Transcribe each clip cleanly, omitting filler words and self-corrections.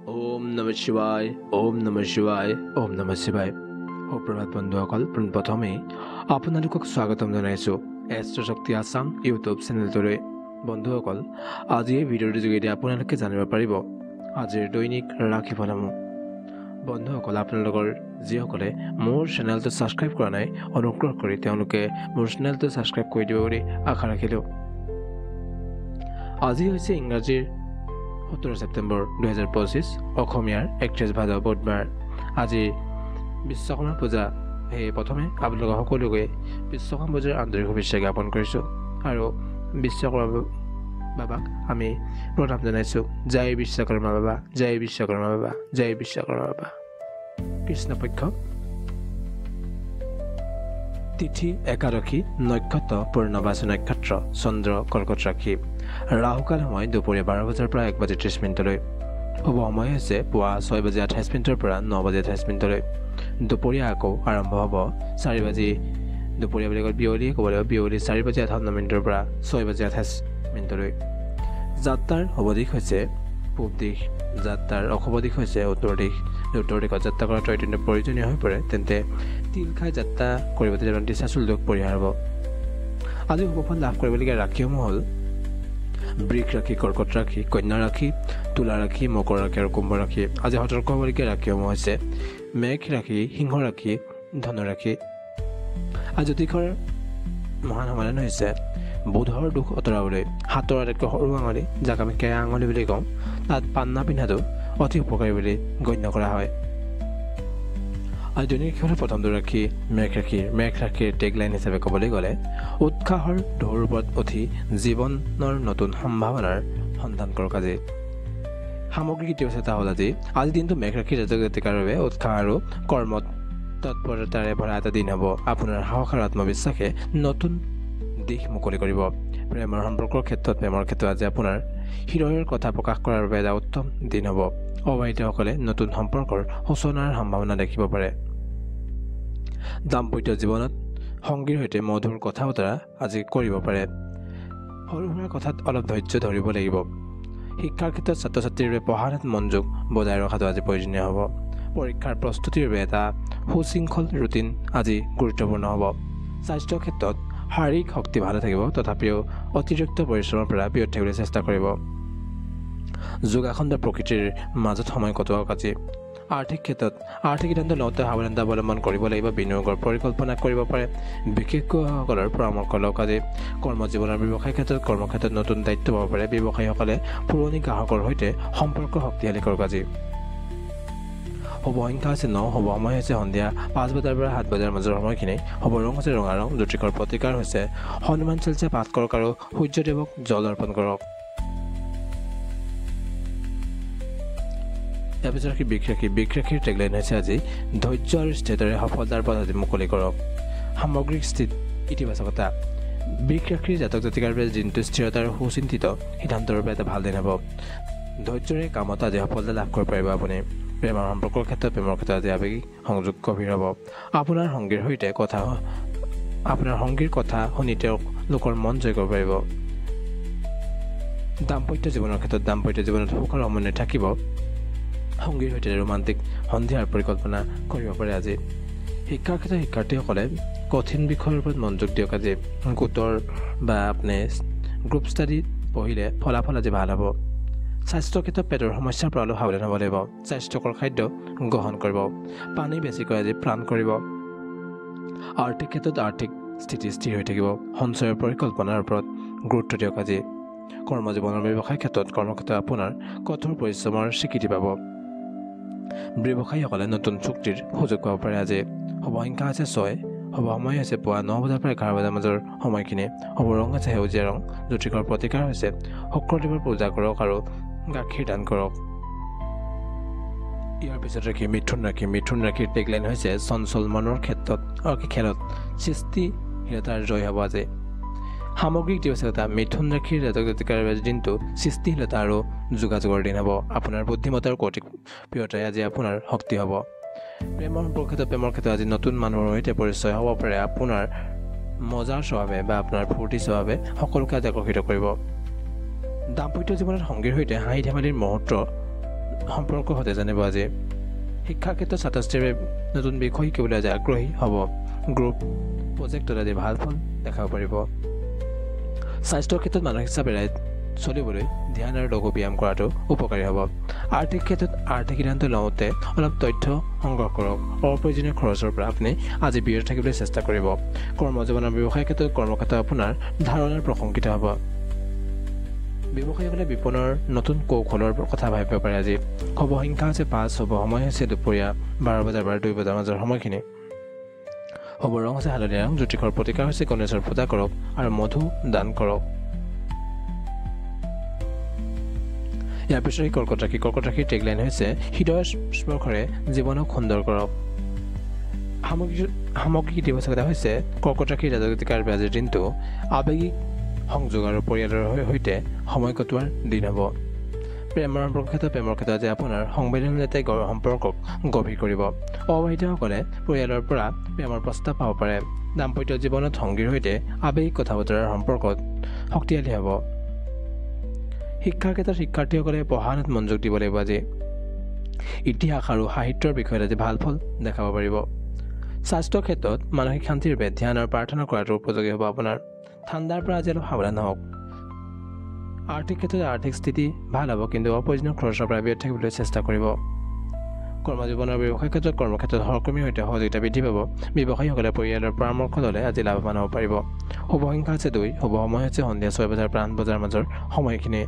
ओम नमः शिवाय ओम नमः शिवाय ओम नमः शिवाय সুপ্ৰভাত বন্ধুসকল প্ৰথমে আপোনালোকক স্বাগতম জনাইছো এষ্ট্ৰ শক্তি আসাম ইউটিউব চেনেলটোলৈ বন্ধুসকল আজি এই ভিডিঅ'ৰ যোগেদি আপোনালোকে জানিব পাৰিব আজিৰ দৈনিক ৰাশিফলসমূহ বন্ধুসকল আপোনালোকৰ যিসকলে মোৰ চেনেলটো সাবস্ক্ৰাইব কৰা নাই অনুগ্ৰহ কৰি তেওঁলোকে মোৰ চেনেলটো সাবস্ক্ৰাইব কৰি দিব বুলি আশা ৰাখিলো আজি হৈছে ইংৰাজীৰ 17 সেপ্টেম্বৰ 2025 অসমীয়াৰ 31 ভাদ বুধবাৰ আজি বিশ্বকৰ্মা পূজা হে প্ৰথমে আপোনালোক সকলোকে বিশ্বকৰ্মা পূজাৰ আন্তৰিক শুভেচ্ছা জ্ঞাপন কৰিছো আৰু বিশ্বকৰ্মা বাবাক আমি প্ৰণাম জনাইছো জয় বিশ্বকৰ্মা বাবা জয় বিশ্বকৰ্মা বাবা জয় বিশ্বকৰ্মা বাবা কৃষ্ণপক্ষ তিথি একাদশী নক্ষত্ৰ পূৰ্ণবাসী নক্ষত্ৰ চন্দ্ৰ কৰ্কট ৰাশি ৰাহুকাল সময় দুপৰীয়া 12 বজাৰ পৰা 1 বাজি 30 মিনিটলৈ শুভ সময় হৈছে পুৱা 6 বাজি 28 মিনিটৰ পৰা 9 বাজি 28 মিনিটলৈ দুপৰীয়া আকৌ আৰম্ভ হ'ব 4 বাজি দুপৰীয়া বুলি কয় বিয়লি ক'বলৈ বিয়লি 4 বাজি 58 মিনিটৰ পৰা 6 বাজি 28 মিনিটলৈ যাত্ৰাৰ শুভ দিশ হৈছে পূব দিশ যাত্ৰাৰ অশুভ দিশ হৈছে উত্তৰ দিশত যাত্ৰা কৰাটো অত্যন্ত প্ৰয়োজনীয় হৈ পৰে তেন্তে তিল খাই যাত্ৰা কৰিব তেতিয়াহ'লে দিশাচুল দুখ পৰিহাৰ হ'ব আজি শুভফল লাভ কৰিবলগীয়া ৰাশিসমূহ হ'ল বৃষ ৰাশি কৰ্কট ৰাশি কন্যা ৰাশি তুলা ৰাশি মকৰ ৰাশি আৰু কুম্ভ ৰাশি আজি সতৰ্ক হ'বলগীয়া ৰাশিসমূহ হৈছে মেঘ ৰাশি সিংহ ৰাশি ধনু ৰাশি আজি জ্যোতিষৰ মহান সমাধান হৈছে বুধৰ দুখ আঁতৰাবলৈ হাতৰ আটাইতকৈ সৰু আঙুলি যাক আমি কেৰা আঙুলি বুলি কওঁ তাত পান্না পিন্ধাটো অতি উপকাৰী বুলি গণ্য কৰা হয় আজি দৈনিক প্ৰথমটো ৰাশি মেঘ ৰাশিৰ টেগলাইন হিচাপে ক'বলৈ গ'লে উৎসাহৰ ঢৌৰ ওপৰত উঠি জীৱনৰ নতুন সম্ভাৱনাৰ সন্ধান কৰক আজি সামগ্ৰিক ইতিবাচকতা হ'ল আজি দিনটো মেঘ ৰাশিৰ জাতক জাতিকাৰ বাবে উৎসাহ আৰু কৰ্মত তৎপৰতাৰে ভৰা এটা দিন হ'ব আপোনাৰ সাহস আৰু আত্মবিশ্বাসে নতুন দিশ মুকলি কৰিব প্ৰেমৰ সম্পৰ্কৰ ক্ষেত্ৰত আজি আপোনাৰ হৃদয়ৰ কথা প্ৰকাশ কৰাৰ বাবে এটা উত্তম দিন হ'ব অবিবাহিতসকলে নতুন সম্পৰ্কৰ সূচনাৰ সম্ভাৱনা দেখিব পাৰে দাম্পত্য জীৱনত সংগীৰ সৈতে মধুৰ কথা বতৰা আজি কৰিব পাৰে সৰু সুৰা কথাত অলপ ধৈৰ্য ধৰিব লাগিব শিক্ষাৰ ক্ষেত্ৰত ছাত্ৰ ছাত্ৰীৰ বাবে পঢ়াত মনোযোগ বজাই ৰখাটো আজি প্ৰয়োজনীয় হ'ব পৰীক্ষাৰ প্ৰস্তুতিৰ বাবে এটা সুশৃংখল ৰুটিন আজি গুৰুত্বপূৰ্ণ হ'ব স্বাস্থ্যৰ ক্ষেত্ৰত শাৰীৰিক শক্তি ভালে থাকিব তথাপিও অতিৰিক্ত পৰিশ্ৰমৰ পৰা বিৰত থাকিবলৈ চেষ্টা কৰিব যোগাসন প্ৰকৃতিৰ মাজত সময় কটোৱাওক আজি আৰ্থিক ক্ষেত্ৰত আৰ্থিক সিদ্ধান্ত লওঁতে সাৱধানতা অৱলম্বন কৰিব লাগিব বিনিয়োগৰ পৰিকল্পনা কৰিব পাৰে বিশেষজ্ঞসকলৰ পৰামৰ্শ লওক আজি কৰ্মজীৱনৰ ব্যৱসায় ক্ষেত্ৰত কৰ্মক্ষেত্ৰত নতুন দায়িত্ব পাব পাৰে ব্যৱসায়ীসকলে পুৰণি গ্ৰাহকৰ সৈতে সম্পৰ্ক শক্তিশালী কৰক আজি শুভ সংখ্যা হৈছে 9 শুভ সময় হৈছে সন্ধিয়া 5 বজাৰ পৰা 7 বজাৰ মাজৰ সময়খিনি শুভ ৰং হৈছে ৰঙা ৰং জ্যোতিষৰ প্ৰতিকাৰ হৈছে হনুমান চালিচা পাঠ কৰক আৰু সূৰ্যদেৱক জল অৰ্পণ কৰক ইয়াৰ পিছত বৃষ ৰাশিৰ টেগলাইন হৈছে আজি ধৈৰ্য আৰু স্থিৰতাৰে সফলতাৰ পথ আজি মুকলি কৰক সামগ্ৰিক ইতিবাচকতা বৃষ ৰাশিৰ জাতক জাতিকাৰ বাবে দিনটো স্থিৰতা আৰু সুচিন্তিত সিদ্ধান্তৰ বাবে এটা ভাল দিন হ'ব ধৈৰ্যৰে কামত আজি সফলতা লাভ কৰিব পাৰিব আপুনি প্ৰেমৰ সম্পৰ্কৰ ক্ষেত্ৰত আজি আৱেগিক সংযোগ গভীৰ হ'ব আপোনাৰ সংগীৰ কথা শুনি তেওঁক লোকৰ মন জয় কৰিব পাৰিব দাম্পত্য জীৱনত সুখৰ সমন্বয় থাকিব সংগীৰ সৈতে ৰোমান্টিক সন্ধিয়াৰ পৰিকল্পনা কৰিব পাৰে আজি শিক্ষাৰ ক্ষেত্ৰত শিক্ষাৰ্থীসকলে কঠিন বিষয়ৰ ওপৰত মনোযোগ দিয়ক আজি গোটৰ বা আপুনি গ্ৰুপ ষ্টাডিত পঢ়িলে ফলাফল আজি ভাল হ'ব স্বাস্থ্যৰ ক্ষেত্ৰত পেটৰ সমস্যাৰ পৰা অলপ সাৱধান হ'ব লাগিব স্বাস্থ্যকৰ খাদ্য গ্ৰহণ কৰিব পানী বেছিকৈ আজি পান কৰিব আৰ্থিক ক্ষেত্ৰত আৰ্থিক স্থিতি স্থিৰ হৈ থাকিব সঞ্চয়ৰ পৰিকল্পনাৰ ওপৰত গুৰুত্ব দিয়ক আজি কৰ্মজীৱনৰ ব্যৱসায় ক্ষেত্ৰত আপোনাৰ কঠোৰ পৰিশ্ৰমৰ স্বীকৃতি পাব ব্যৱসায়ীসকলে নতুন চুক্তিৰ সুযোগ পাব পাৰে আজি শুভ সংখ্যা হৈছে 6 শুভ সময় হৈছে পুৱা 9 বজাৰ পৰা 11 বজাৰ মাজৰ সময়খিনি শুভ ৰং হৈছে সেউজীয়া ৰং জ্যোতিষৰ প্ৰতিকাৰ হৈছে শুক্ৰদেৱৰ পূজা কৰক আৰু গাখীৰ দান কৰক ইয়াৰ পিছত মিথুন ৰাশিৰ টেগলাইন হৈছে চঞ্চল মনৰ ক্ষেত্ৰত আৰু খেলত সৃষ্টিশীলতাৰ জয় হ'ব আজি সামগ্ৰিক ইতিবাচকতা মিথুন ৰাশিৰ জাতক জাতিকাৰ দিনটো সৃষ্টিশীলতা আৰু যোগাযোগৰ দিন হ'ব আপোনাৰ বুদ্ধিমত্তাৰ কৌতুকপ্ৰিয়তাই আজি আপোনাৰ শক্তি হ'ব প্ৰেমৰ ক্ষেত্ৰত আজি নতুন মানুহৰ সৈতে পৰিচয় হ'ব পাৰে আপোনাৰ মজাৰ স্বভাৱে বা আপোনাৰ ফূৰ্তি স্বভাৱে সকলোকে আজি আকৰ্ষিত কৰিব দাম্পত্য জীৱনত সংগীৰ সৈতে হাঁহি ধেমালিৰ মুহূৰ্ত সম্পৰ্ক সৈতে জানিব আজি শিক্ষাৰ ক্ষেত্ৰত ছাত্ৰ ছাত্ৰীৰ নতুন বিষয় শিকিবলৈ আজি আগ্ৰহী হ'ব গ্ৰুপ প্ৰজেক্টত আজি ভাল ফল দেখাব পাৰিব স্বাস্থ্যৰ ক্ষেত্ৰত মানসিক চাপ এৰাই চলিবলৈ ধ্যান আৰু লঘু ব্যায়াম কৰাটো উপকাৰী হ'ব আৰ্থিক ক্ষেত্ৰত আৰ্থিক সিদ্ধান্ত লওঁতে অলপ তথ্য সংগ্ৰহ কৰক অপ্ৰয়োজনীয় খৰচৰ পৰা আপুনি আজি বিৰত থাকিবলৈ চেষ্টা কৰিব কৰ্মজীৱনৰ ব্যৱসায়ৰ ক্ষেত্ৰত কৰ্মক্ষেত্ৰত আপোনাৰ ধাৰণাৰ প্ৰশংসিত হ'ব ব্যৱসায়ীসকলে বিপণৰ নতুন কৌশলৰ কথা ভাবিব পাৰে আজি শুভ সংখ্যা হৈছে 5 শুভ সময় হৈছে দুপৰীয়া 12 বজাৰ পৰা 2 বজাৰ মাজৰ সময়খিনি শুভ ৰং হৈছে হালধীয়া ৰং জ্যোতিষৰ প্ৰতিকাৰ হৈছে গণেশৰ পূজা কৰক আৰু মধু দান কৰক ইয়াৰ পিছত কৰ্কট ৰাশিৰ টেগলাইন হৈছে হৃদয় স্পৰ্শৰে জীৱনক সুন্দৰ কৰক সামগ্ৰিক ইতিবাচকতা হৈছে কৰ্কট ৰাশিৰ ৰাজগতিকাৰ আজিৰ দিনটো আৱেগিক সংযোগ আৰু পৰিয়ালৰ সৈতে সময় কটোৱাৰ দিন হ'ব প্ৰেমৰ ক্ষেত্ৰত আজি আপোনাৰ সংবেদনশীলতাই সম্পৰ্কক গভীৰ কৰিব অবিবাহিতসকলে পৰিয়ালৰ পৰা প্ৰেমৰ প্ৰস্তাৱ পাব পাৰে দাম্পত্য জীৱনত সংগীৰ সৈতে আৱেগিক কথা বতৰাৰ সম্পৰ্কত শক্তিশালী হ'ব শিক্ষাৰ ক্ষেত্ৰত শিক্ষাৰ্থীসকলে পঢ়া-শুনাত মনোযোগ দিব লাগিব আজি ইতিহাস আৰু সাহিত্যৰ বিষয়ত আজি ভাল ফল দেখাব পাৰিব স্বাস্থ্যৰ ক্ষেত্ৰত মানসিক শান্তিৰ বাবে ধ্যান আৰু প্ৰাৰ্থনা কৰাটো উপযোগী হ'ব আপোনাৰ ঠাণ্ডাৰ পৰা আজি অলপ সাৱধান হওক আৰ্থিক ক্ষেত্ৰত আৰ্থিক স্থিতি ভাল হ'ব কিন্তু অপ্ৰয়োজনীয় খৰচৰ পৰা বিৰত থাকিবলৈ চেষ্টা কৰিব কৰ্মজীৱনৰ ব্যৱসায় ক্ষেত্ৰত সহকৰ্মীৰ সৈতে সহযোগিতা বৃদ্ধি পাব ব্যৱসায়ীসকলে পৰিয়ালৰ পৰামৰ্শ ল'লে আজি লাভৱান হ'ব পাৰিব শুভ সংখ্যা হৈছে 2 শুভ সময় হৈছে সন্ধিয়া 6 বজাৰ পৰা 8 বজাৰ মাজৰ সময়খিনি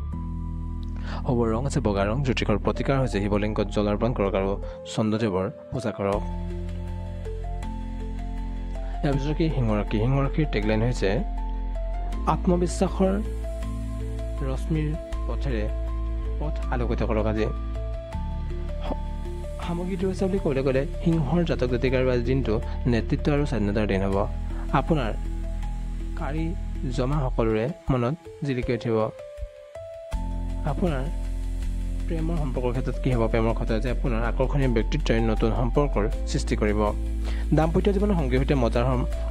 শুভ ৰং হৈছে বগা ৰং জ্যোতিষৰ প্ৰতিকাৰ হৈছে শিৱলিংগত জল অৰ্পণ কৰক আৰু চন্দ্ৰদেৱৰ পূজা কৰক ইয়াৰ পিছত সিংহৰাশিৰ টেগলাইন হৈছে আত্মবিশ্বাসৰ ৰশ্মিৰ পথেৰে পথ আলোকিত কৰক আজি সামগ্ৰীটো হৈছে বুলি ক'বলৈ গ'লে সিংহৰ জাতক জাতিকাৰ আজি দিনটো নেতৃত্ব আৰু স্বাধীনতাৰ দিন হ'ব আপোনাৰ কাৰী জমা সকলোৰে মনত জিলিকি উঠিব আপোনাৰ প্ৰেমৰ সম্পৰ্কৰ ক্ষেত্ৰত কি হ'ব প্ৰেমৰ ক্ষেত্ৰত যে আপোনাৰ আকৰ্ষণীয় ব্যক্তিত্বই নতুন সম্পৰ্কৰ সৃষ্টি কৰিব দাম্পত্য জীৱনৰ সংগীৰ সৈতে মজাৰ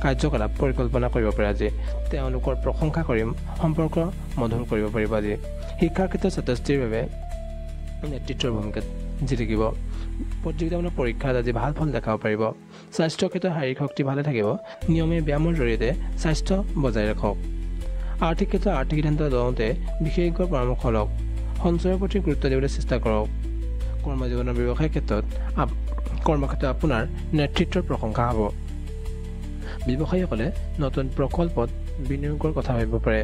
কাৰ্যকলাপ পৰিকল্পনা কৰিব পাৰে আজি তেওঁলোকৰ প্ৰশংসা কৰি সম্পৰ্ক মধুৰ কৰিব পাৰিব আজি শিক্ষাৰ ক্ষেত্ৰত ছাত্ৰ ছাত্ৰীৰ বাবে নেতৃত্বৰ ভূমিকাত জিলিকিব প্ৰতিযোগিতামূলক পৰীক্ষাত আজি ভাল ফল দেখাব পাৰিব স্বাস্থ্যৰ ক্ষেত্ৰত শাৰীৰিক শক্তি ভালে থাকিব নিয়মীয়া ব্যায়ামৰ জৰিয়তে স্বাস্থ্য বজাই ৰাখক আৰ্থিক ক্ষেত্ৰত আৰ্থিক সিদ্ধান্ত লওঁতে বিশেষজ্ঞৰ পৰামৰ্শ লওক সঞ্চয়ৰ প্ৰতি গুৰুত্ব দিবলৈ চেষ্টা কৰক কৰ্মজীৱনৰ ব্যৱসায়ৰ ক্ষেত্ৰত কৰ্মক্ষেত্ৰত আপোনাৰ নেতৃত্বৰ প্ৰশংসা হ'ব ব্যৱসায়ীসকলে নতুন প্ৰকল্পত বিনিয়োগৰ কথা ভাবিব পাৰে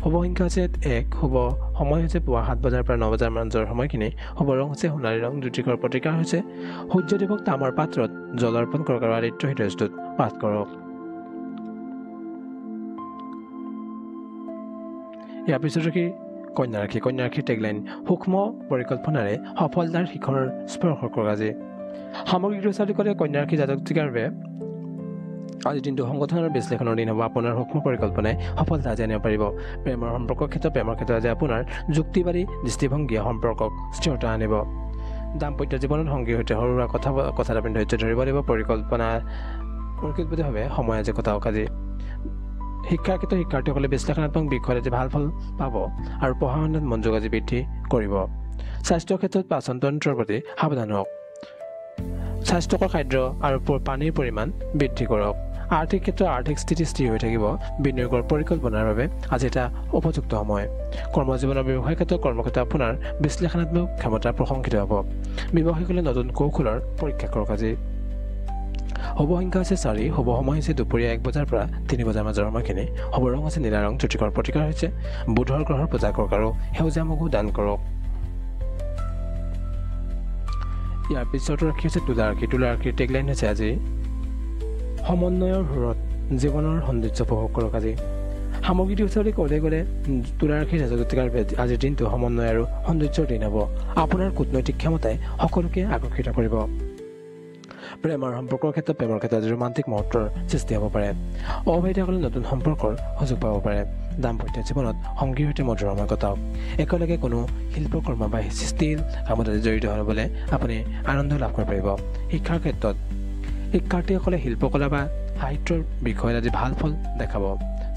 শুভ সংখ্যা হৈছে 1 শুভ সময় হৈছে পুৱা 7 বজাৰ পৰা 9 বজাৰ মাজৰ সময়খিনি শুভ ৰং হৈছে সোণালী ৰং জ্যোতিষৰ প্ৰতিকাৰ হৈছে সূৰ্যদেৱক তামৰ পাত্ৰত জল অৰ্পণ কৰক আৰু আদিত্য হৃদয়স্তুত পাঠ কৰক ইয়াৰ পিছত কন্যা ৰাশিৰ টেগলাইন সূক্ষ্ম পৰিকল্পনাৰে সফলতাৰ শিখৰ স্পৰ্শ কৰক আজি সামগ্ৰিক দৃষ্টিৰে ক'লে কন্যা ৰাশি জাতক জাতিকাৰ বাবে আজি দিনটো সংগঠন আৰু বিশ্লেষণৰ দিন হ'ব আপোনাৰ সূক্ষ্ম পৰিকল্পনাই সফলতা আজি আনিব পাৰিব প্ৰেমৰ ক্ষেত্ৰত আজি আপোনাৰ যুক্তিবাদী দৃষ্টিভংগীয়ে সম্পৰ্কক স্থিৰতা আনিব দাম্পত্য জীৱনত সংগীৰ সৈতে সৰু সুৰা কথা আপুনি ধৈৰ্য ধৰিব লাগিব পৰিকল্পিতভাৱে সময় আজি কটাওক আজি শিক্ষাৰ ক্ষেত্ৰত শিক্ষাৰ্থীসকলে বিশ্লেষণাত্মক বিষয়ত আজি ভাল ফল পাব আৰু পঢ়া শুনাত মনোযোগ আজি বৃদ্ধি কৰিব স্বাস্থ্যৰ ক্ষেত্ৰত পাচনতন্ত্ৰৰ প্ৰতি সাৱধান হওক স্বাস্থ্যকৰ খাদ্য আৰু পানীৰ পৰিমাণ বৃদ্ধি কৰক আৰ্থিক ক্ষেত্ৰত আৰ্থিক স্থিতি স্থিৰ হৈ থাকিব বিনিয়োগৰ পৰিকল্পনাৰ বাবে আজি এটা উপযুক্ত সময় কৰ্মজীৱনৰ ব্যৱসায়ৰ ক্ষেত্ৰত আপোনাৰ বিশ্লেষণাত্মক ক্ষমতা প্ৰশংসিত হ'ব ব্যৱসায়ীসকলে নতুন কৌশলৰ পৰীক্ষা কৰক আজি শুভ সংখ্যা হৈছে 4 শুভ সময় হৈছে দুপৰীয়া 1 বজাৰ পৰা 3 বজাৰ মাজৰ সময়খিনি শুভ ৰং হৈছে নীলা ৰং জ্যোতিষৰ প্ৰতিকাৰ হৈছে বুধৰ গ্ৰহৰ পূজা কৰক আৰু সেউজীয়া মগু দান কৰক ইয়াৰ পিছত ৰাশি হৈছে তুলা ৰাশিৰ টেগলাইন হৈছে আজি সমন্বয়ৰ সুৰত জীৱনৰ সৌন্দৰ্য উপভোগ কৰক আজি সামগ্ৰীটো হৈছে বুলি ক'বলৈ গ'লে তুলা ৰাশিৰ জাতক জাতিকাৰ আজিৰ দিনটো সমন্বয় আৰু সৌন্দৰ্যৰ দিন হ'ব আপোনাৰ কূটনৈতিক ক্ষমতাই সকলোকে আকৰ্ষিত কৰিব প্ৰেমৰ ক্ষেত্ৰত আজি ৰোমান্টিক মুহূৰ্তৰ সৃষ্টি হ'ব পাৰে অবিবাহিতসকলে নতুন সম্পৰ্কৰ সুযোগ পাব পাৰে দাম্পত্য জীৱনত সংগীৰ সৈতে মধুৰ সময় কটাওক একেলগে কোনো শিল্পকৰ্ম বা সৃষ্টিৰ কামত জড়িত হ'বলৈ আপুনি আনন্দ লাভ কৰিব পাৰিব শিক্ষাৰ ক্ষেত্ৰত শিক্ষাৰ্থীসকলে শিল্পকলা বা সাহিত্যৰ বিষয়ত আজি ভাল ফল দেখাব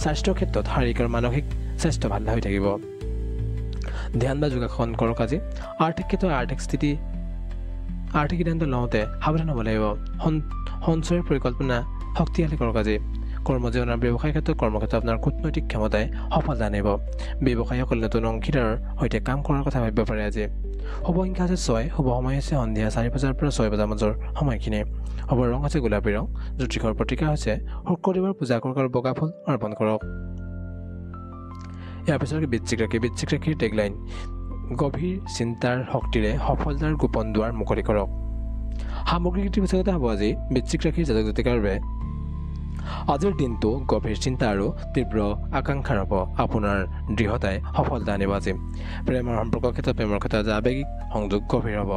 স্বাস্থ্যৰ ক্ষেত্ৰত শাৰীৰিক আৰু মানসিক স্বাস্থ্য ভাল হৈ থাকিব ধ্যান বা যোগাসন কৰক আজি আৰ্থিক ক্ষেত্ৰত আৰ্থিক সিদ্ধান্ত লওঁতে সাৱধান হ'ব লাগিব সঞ্চয়ৰ পৰিকল্পনা শক্তিশালী কৰক আজি কৰ্মজীৱনৰ ব্যৱসায় ক্ষেত্ৰত কৰ্মক্ষেত্ৰত আপোনাৰ কূটনৈতিক ক্ষমতাই সফলতা আনিব ব্যৱসায়ীসকলে নতুন অংশীদাৰৰ সৈতে কাম কৰাৰ কথা ভাবিব পাৰে আজি শুভ সংখ্যা আছে 6 শুভ সময় হৈছে সন্ধিয়া 4 বজাৰ পৰা 6 বজাৰ মাজৰ সময়খিনি শুভ ৰং হৈছে গোলাপী ৰং জ্যোতিষৰ প্ৰতিকাৰ হৈছে শুক্ৰদেৱৰ পূজা কৰক আৰু বগা ফুল অৰ্পণ কৰক ইয়াৰ পিছত বৃশ্চিক ৰাশিৰ টেগলাইন গভীৰ চিন্তাৰ শক্তিৰে সফলতাৰ গোপন দুৱাৰ মুকলি কৰক সামগ্ৰিক ইতিবাচকতা হ'ব আজি বৃশ্চিক ৰাশিৰ জাতক জাতিকাৰ বাবে আজিৰ দিনটো গভীৰ চিন্তা আৰু তীব্ৰ আকাংক্ষাৰ হ'ব আপোনাৰ দৃঢ়তাই সফলতা আনিব আজি প্ৰেমৰ সম্পৰ্কৰ ক্ষেত্ৰত আৱেগিক সংযোগ গভীৰ হ'ব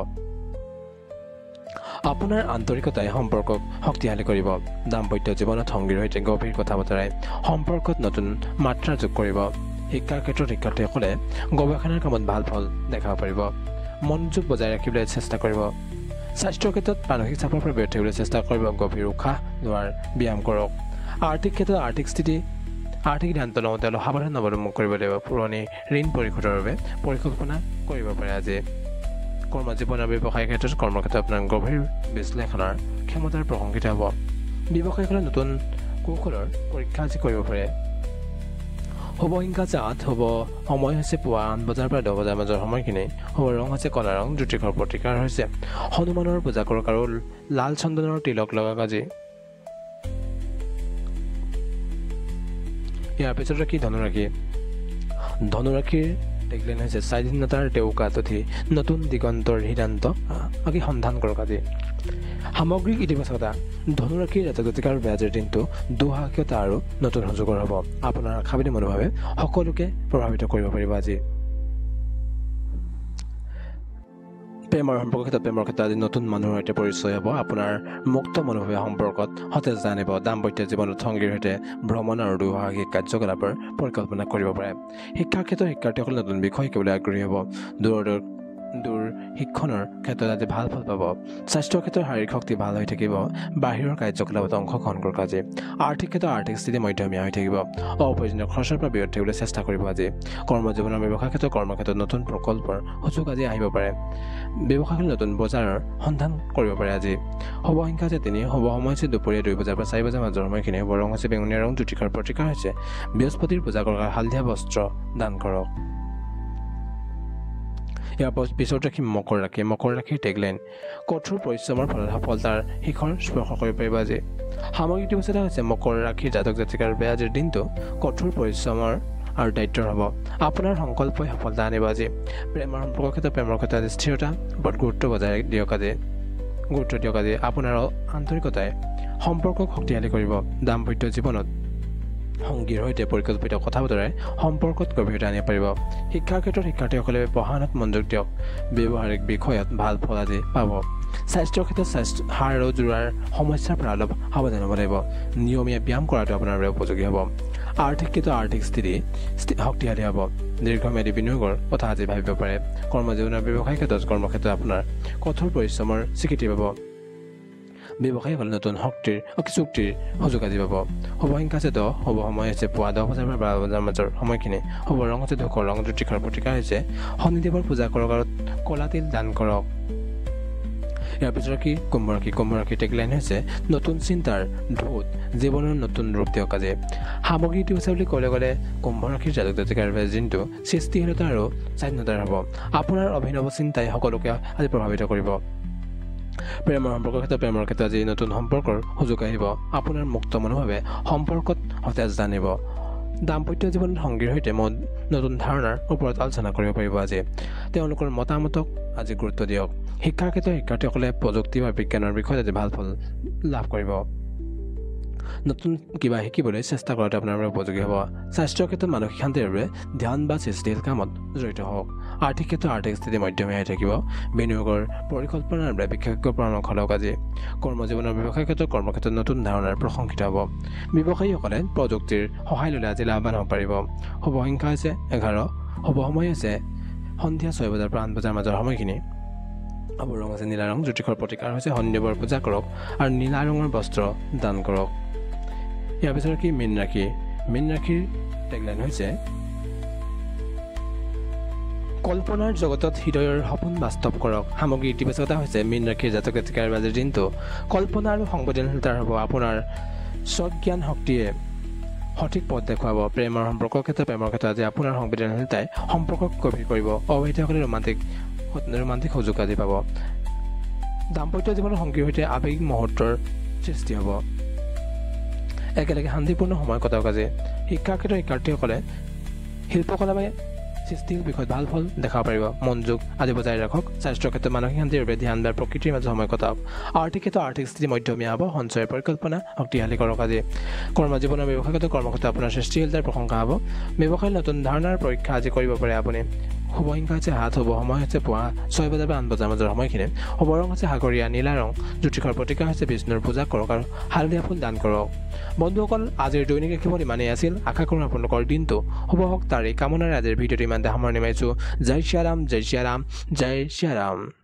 আপোনাৰ আন্তৰিকতাই সম্পৰ্কক শক্তিশালী কৰিব দাম্পত্য জীৱনত সংগীৰ সৈতে গভীৰ কথা বতৰাই সম্পৰ্কত নতুন মাত্ৰা যোগ কৰিব শিক্ষাৰ ক্ষেত্ৰত শিক্ষাৰ্থীসকলে গৱেষণাৰ কামত ভাল ফল দেখাব পাৰিব মনোযোগ বজাই ৰাখিবলৈ চেষ্টা কৰিব স্বাস্থ্যৰ ক্ষেত্ৰত মানসিক চাপৰ পৰা বিৰত থাকিবলৈ চেষ্টা কৰিব গভীৰ উশাহ লোৱাৰ ব্যায়াম কৰক আৰ্থিক ক্ষেত্ৰত আৰ্থিক সিদ্ধান্ত লওঁতে অলপ সাৱধান অৱলম্বন কৰিব লাগিব পুৰণি ঋণ পৰিশোধৰ বাবে পৰিকল্পনা কৰিব পাৰে আজি কৰ্মজীৱন আৰু ব্যৱসায়িক ক্ষেত্ৰত কৰ্মক্ষেত্ৰত আপোনাৰ গভীৰ বিশ্লেষণৰ ক্ষমতাৰ প্ৰশংসিত হ'ব ব্যৱসায়ীসকলে নতুন কৌশলৰ পৰীক্ষা আজি কৰিব পাৰে শুভ সংখ্যা 8 শুভ সময় হৈছে পুৱা 8 বজাৰ পৰা 10 বজাৰ মাজৰ সময়খিনি শুভ ৰং হৈছে কলা ৰং জ্যোতিষৰ প্ৰতিকাৰ হৈছে হনুমানৰ পূজা কৰক আৰু লাল চন্দনৰ তিলক লগাওক আজি ইয়াৰ পিছত ৰাখি ধনুৰাশিৰ টেগলাইন হৈছে স্বাধীনতাৰ ডেউকা তথি নতুন দিগন্তৰ সিদ্ধান্ত সন্ধান কৰক আজি সামগ্ৰিক ইতিবাচকতা ধনুৰাশিৰ জাতক জাতিকাৰ বাবে আজিৰ দিনটো দুঃসাহসিকতা আৰু নতুন সুযোগৰ হ'ব আপোনাৰ আশাবাদী মনোভাৱে সকলোকে প্ৰভাৱিত কৰিব পাৰিব আজি প্ৰেমৰ ক্ষেত্ৰত আজি নতুন মানুহৰ সৈতে পৰিচয় হ'ব আপোনাৰ মুক্ত মনোভাৱে সম্পৰ্কত সতেজতা আনিব দাম্পত্য জীৱনত সংগীৰ সৈতে ভ্ৰমণ আৰু দুঃসাহসিক কাৰ্যকলাপৰ পৰিকল্পনা কৰিব পাৰে শিক্ষাৰ ক্ষেত্ৰত শিক্ষাৰ্থীসকলে নতুন বিষয় শিকিবলৈ আগ্ৰহী হ'ব দূৰ শিক্ষণৰ ক্ষেত্ৰত আজি ভাল ফল পাব স্বাস্থ্যৰ ক্ষেত্ৰত শাৰীৰিক শক্তি ভাল হৈ থাকিব বাহিৰৰ কাৰ্যকলাপত অংশগ্ৰহণ কৰক আজি আৰ্থিক ক্ষেত্ৰত আৰ্থিক স্থিতি মধ্যমীয়া হৈ থাকিব অপ্ৰয়োজনীয় খৰচৰ পৰা বিৰত থাকিবলৈ চেষ্টা কৰিব আজি কৰ্মজীৱনৰ ব্যৱসায় ক্ষেত্ৰত কৰ্মক্ষেত্ৰত নতুন প্ৰকল্পৰ সুযোগ আজি আহিব পাৰে ব্যৱসায়ীসকলে নতুন বজাৰৰ সন্ধান কৰিব পাৰে আজি শুভ সংখ্যা হৈছে 3 শুভ সময় হৈছে দুপৰীয়া 2 বজাৰ পৰা 4 বজাৰ মাজৰ সময়খিনি শুভ ৰং হৈছে বেঙুনীয়া ৰং জ্যোতিষৰ প্ৰতিকাৰ হৈছে বৃহস্পতিৰ পূজা কৰক হালধীয়া বস্ত্ৰ দান কৰক ইয়াৰ পিছত ৰাখি মকৰ ৰাশিৰ টেগলাইন কঠোৰ পৰিশ্ৰমৰ ফলত সফলতাৰ শিখৰ স্পৰ্শ কৰিব পাৰিব আজি সামগ্ৰিক ইতিবাচকতা হৈছে মকৰ ৰাশিৰ জাতক জাতিকাৰ বাবে আজিৰ দিনটো কঠোৰ পৰিশ্ৰমৰ আৰু দায়িত্বৰ হ'ব আপোনাৰ সংকল্পই সফলতা আনিব আজি প্ৰেমৰ ক্ষেত্ৰত আজি স্থিৰতা ওপৰত গুৰুত্ব দিয়ক আজি আপোনাৰ আন্তৰিকতাই সম্পৰ্কক শক্তিশালী কৰিব দাম্পত্য জীৱনত সংগীৰ সৈতে পৰিকল্পিত কথা বতৰাই সম্পৰ্কত গভীৰতা আনিব পাৰিব শিক্ষাৰ ক্ষেত্ৰত শিক্ষাৰ্থীসকলে পঢ়া-শুনাত মনোযোগ দিয়ক ব্যৱহাৰিক বিষয়ত ভাল ফল আজি পাব স্বাস্থ্যৰ ক্ষেত্ৰত হাড় আৰু জোৰাৰ সমস্যাৰ পৰা অলপ সাৱধান হ'ব লাগিব নিয়মীয়া ব্যায়াম কৰাটো আপোনাৰ বাবে উপযোগী হ'ব আৰ্থিক ক্ষেত্ৰত আৰ্থিক স্থিতি শক্তিশালী হ'ব দীৰ্ঘম্যাদী বিনিয়োগৰ কথা আজি ভাবিব পাৰে কৰ্মজীৱনৰ ব্যৱসায় ক্ষেত্ৰত কৰ্মক্ষেত্ৰত আপোনাৰ কঠোৰ পৰিশ্ৰমৰ স্বীকৃতি পাব ব্যৱসায়ীসকলে নতুন চুক্তিৰ সুযোগ আজি পাব শুভ সংখ্যা আছে 10 শুভ সময় হৈছে পুৱা 10 বজাৰ পৰা 12 বজাৰ মাজৰ সময়খিনি শুভ ৰং হৈছে ধূসৰ ৰং জ্যোতিষৰ প্ৰতিকাৰ হৈছে শনিদেৱৰ পূজা কৰক আৰু কলা তিল দান কৰক ইয়াৰ পিছত কুম্ভ ৰাশিৰ টেগলাইন হৈছে নতুন চিন্তাৰ ঢৌত জীৱনৰ নতুন ৰূপ দিয়ক আজি সামগ্ৰিক ইতিবাচক বুলি ক'লে গ'লে কুম্ভ ৰাশিৰ জাতক জাতিকাৰ বাবে দিনটো সৃষ্টিশীলতা আৰু স্বাধীনতাৰ হ'ব আপোনাৰ অভিনৱ চিন্তাই সকলোকে আজি প্ৰভাৱিত কৰিব প্ৰেমৰ ক্ষেত্ৰত আজি নতুন সম্পৰ্কৰ সুযোগ আহিব আপোনাৰ মুক্ত মনোভাৱে সম্পৰ্কত সতেজ জানিব দাম্পত্য জীৱনত সংগীৰ সৈতে নতুন ধাৰণাৰ ওপৰত আলোচনা কৰিব পাৰিব আজি তেওঁলোকৰ মতামতক আজি গুৰুত্ব দিয়ক শিক্ষাৰ ক্ষেত্ৰত শিক্ষাৰ্থীসকলে প্ৰযুক্তি বা বিজ্ঞানৰ বিষয়ত আজি ভাল ফল লাভ কৰিব নতুন কিবা শিকিবলৈ চেষ্টা কৰাটো আপোনাৰ বাবে উপযোগী হ'ব স্বাস্থ্যৰ ক্ষেত্ৰত মানসিক শান্তিৰ বাবে ধ্যান বা সৃষ্টিশীল কামত জড়িত হওক আৰ্থিক ক্ষেত্ৰত আৰ্থিক স্থিতি মধ্যমীয়া হৈ থাকিব বিনিয়োগৰ পৰিকল্পনাৰ বাবে বিশেষজ্ঞ পৰামৰ্শ লওক আজি কৰ্মজীৱনৰ ব্যৱসায় ক্ষেত্ৰত কৰ্মক্ষেত্ৰত নতুন ধাৰণাৰ প্ৰশংসিত হ'ব ব্যৱসায়ীসকলে প্ৰযুক্তিৰ সহায় ল'লে আজি লাভৱান হ'ব পাৰিব শুভ সংখ্যা হৈছে 11 শুভ সময় হৈছে সন্ধিয়া 6 বজাৰ পৰা 8 বজাৰ মাজৰ সময়খিনি শুভ ৰং আছে নীলা ৰং জ্যোতিষৰ প্ৰতিকাৰ হৈছে শনিদেৱৰ পূজা কৰক আৰু নীলা ৰঙৰ বস্ত্ৰ দান কৰক ইয়াৰ পিছত কি মীন ৰাশিৰ টেগলাইন হৈছে কল্পনাৰ জগতত হৃদয়ৰ সপোন বাস্তৱ কৰক। সামগ্ৰী ইতিবাচকতা হৈছে মীন ৰাশিৰ জাতক জাতিকাৰ বাজিৰ দিনটো কল্পনা আৰু সংবেদনশীলতাৰ হ'ব। আপোনাৰ স্বজ্ঞান শক্তিয়ে সঠিক পথ দেখুৱাব। প্ৰেমৰ সম্পৰ্কৰ ক্ষেত্ৰত আজি আপোনাৰ সংবেদনশীলতাই সম্পৰ্কক গভীৰ কৰিব। অবিবাহিতসকলে ৰোমান্টিক সুযোগ আজি পাব। দাম্পত্য জীৱনৰ সংগীৰ সৈতে আৱেগিক মুহূৰ্তৰ সৃষ্টি হ'ব। একেলগে শান্তিপূৰ্ণ সময় কটাওক আজি। শিক্ষাৰ ক্ষেত্ৰত শিক্ষাৰ্থীসকলে শিল্পকলা বা সৃষ্টিশীল বিষয়ত ভাল ফল দেখাব পাৰিব। মনোযোগ আজি বজাই ৰাখক। স্বাস্থ্যৰ ক্ষেত্ৰত মানসিক শান্তিৰ বাবে ধ্যান বা প্ৰকৃতিৰ মাজত সময় কটাওক। আৰ্থিক ক্ষেত্ৰত আৰ্থিক স্থিতি মধ্যমীয়া হ'ব। সঞ্চয়ৰ পৰিকল্পনা শক্তিশালী কৰক আজি। কৰ্মজীৱনৰ ব্যৱসায়গত কৰ্মক্ষেত্ৰত আপোনাৰ সৃষ্টিশীলতাৰ প্ৰশংসা হ'ব। ব্যৱসায়ৰ নতুন ধাৰণাৰ পৰীক্ষা আজি কৰিব পাৰে আপুনি। শুভ সংখ্যা হৈছে 7 হ'ব। সময় হৈছে পুৱা 6 বজাৰ পৰা 8 বজাৰ মাজৰ সময়খিনি। শুভ ৰং হৈছে সাগৰীয়া নীলা ৰং। জ্যোতিষৰ প্ৰতিকাৰ হৈছে বিষ্ণুৰ পূজা কৰক আৰু হালধীয়া ফুল দান কৰক। বন্ধুসকল, আজিৰ দৈনিক ৰাশিফল ইমানেই আছিল। আশা কৰোঁ আপোনালোকৰ দিনটো শুভ হওক। তাৰেই কামনাৰে আজিৰ ভিডিঅ'টো ইমানতে সামৰণি মাৰিছোঁ। জয় শ্ৰী ৰাম, জয় শ্ৰী ৰাম, জয় শ্ৰী ৰাম।